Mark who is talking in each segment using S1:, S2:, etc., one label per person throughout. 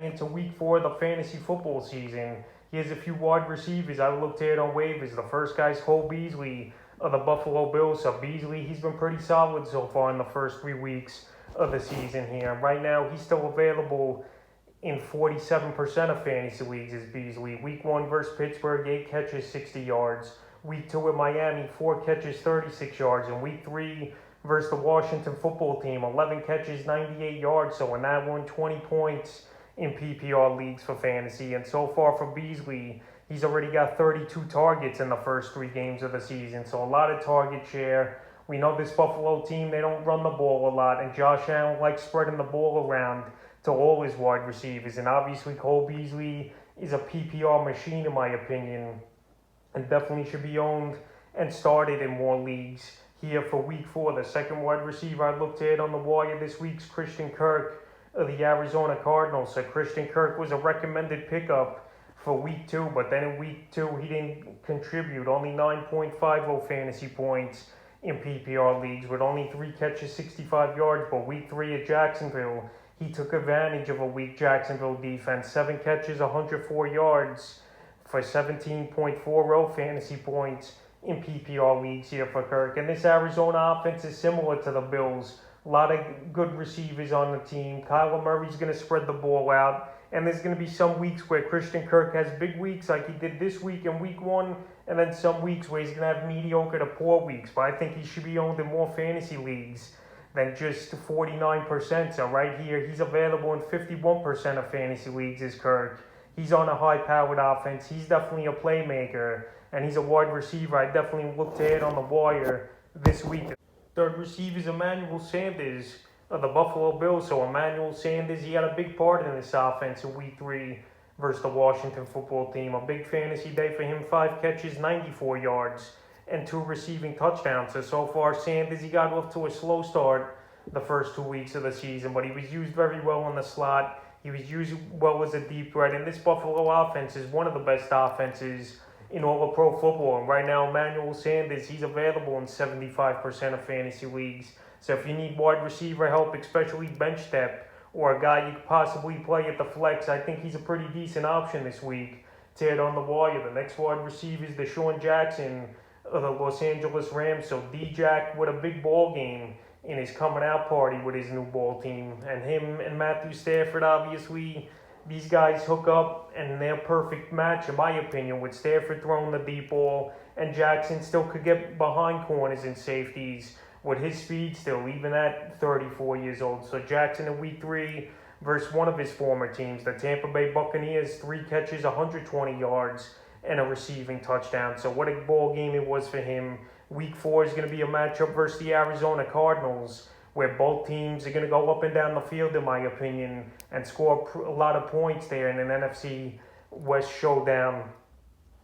S1: Into week 4 of the fantasy football season. He has a few wide receivers I looked at on waivers. The first guy's Cole Beasley of the Buffalo Bills. So Beasley, he's been pretty solid so far in the first 3 weeks of the season here. Right now, he's still available in 47% of fantasy leagues is Beasley. Week 1 versus Pittsburgh, 8 catches, 60 yards. Week 2 at Miami, 4 catches, 36 yards. And week 3 versus the Washington football team, 11 catches, 98 yards. So in that one, 20 points in PPR leagues for fantasy. And so far for Beasley, he's already got 32 targets in the first 3 games of the season. So a lot of target share. We know this Buffalo team, they don't run the ball a lot. And Josh Allen likes spreading the ball around to all his wide receivers. And obviously Cole Beasley is a PPR machine in my opinion. And definitely should be owned and started in more leagues. Here for week 4, the second wide receiver I looked at on the wire this week's Christian Kirk of the Arizona Cardinals. So Christian Kirk was a recommended pickup for week 2, but then in week 2 he didn't contribute. Only 9.50 fantasy points in PPR leagues with only 3 catches, 65 yards. But week 3 at Jacksonville, he took advantage of a weak Jacksonville defense. 7 catches, 104 yards for 17.40 fantasy points in PPR leagues here for Kirk. And this Arizona offense is similar to the Bills. A lot of good receivers on the team. Kyler Murray's going to spread the ball out. And there's going to be some weeks where Christian Kirk has big weeks like he did this week in week 1. And then some weeks where he's going to have mediocre to poor weeks. But I think he should be owned in more fantasy leagues than just 49%. So right here, he's available in 51% of fantasy leagues is Kirk. He's on a high-powered offense. He's definitely a playmaker. And he's a wide receiver I definitely looked at on the wire this week. Third receiver is Emmanuel Sanders of the Buffalo Bills. So Emmanuel Sanders, he had a big part in this offense in week 3 versus the Washington football team. A big fantasy day for him. 5 catches, 94 yards, and 2 receiving touchdowns. So far, Sanders, he got off to a slow start the first 2 weeks of the season, but he was used very well in the slot. He was used well as a deep threat, and this Buffalo offense is one of the best offenses in all of pro football. And right now, Emmanuel Sanders, he's available in 75% of fantasy leagues. So if you need wide receiver help, especially bench depth, or a guy you could possibly play at the flex, I think he's a pretty decent option this week to add on the wire. The next wide receiver is Deshaun Jackson of the Los Angeles Rams. So D-Jack with a big ball game in his coming out party with his new ball team. And him and Matthew Stafford, obviously, these guys hook up, and they're a perfect match, in my opinion, with Stafford throwing the deep ball, and Jackson still could get behind corners and safeties with his speed still, even at 34 years old. So Jackson in week 3 versus one of his former teams, the Tampa Bay Buccaneers, 3 catches, 120 yards, and a receiving touchdown. So what a ball game it was for him. Week 4 is going to be a matchup versus the Arizona Cardinals, where both teams are going to go up and down the field, in my opinion, and score a lot of points there in an NFC West showdown.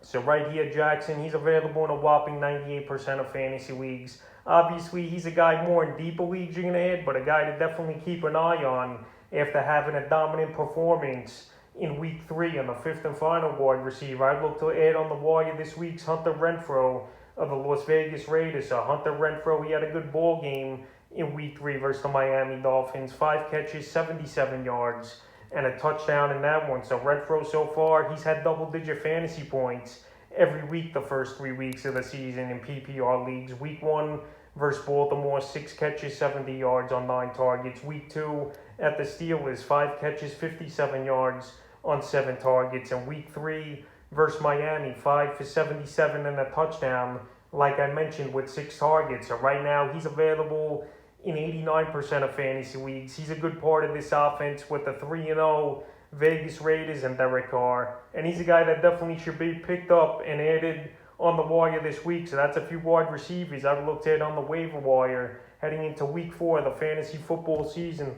S1: So right here, Jackson, he's available in a whopping 98% of fantasy leagues. Obviously, he's a guy more in deeper leagues you're going to add, but a guy to definitely keep an eye on after having a dominant performance in week 3 on the 5th and final wide receiver. I'd look to add on the wire this week's Hunter Renfrow of the Las Vegas Raiders. So Hunter Renfrow, he had a good ball game in week 3 versus the Miami Dolphins. 5 catches, 77 yards, and a touchdown in that one. So Renfrow so far, he's had double-digit fantasy points every week the first 3 weeks of the season in PPR leagues. Week 1 versus Baltimore, 6 catches, 70 yards on 9 targets. Week 2 at the Steelers, 5 catches, 57 yards on 7 targets. And week 3 versus Miami, 5 for 77 and a touchdown, like I mentioned, with 6 targets. So right now, he's available in 89% of fantasy leagues. He's a good part of this offense with the 3-0 Vegas Raiders and Derek Carr. And he's a guy that definitely should be picked up and added on the wire this week. So that's a few wide receivers I've looked at on the waiver wire heading into week 4 of the fantasy football season.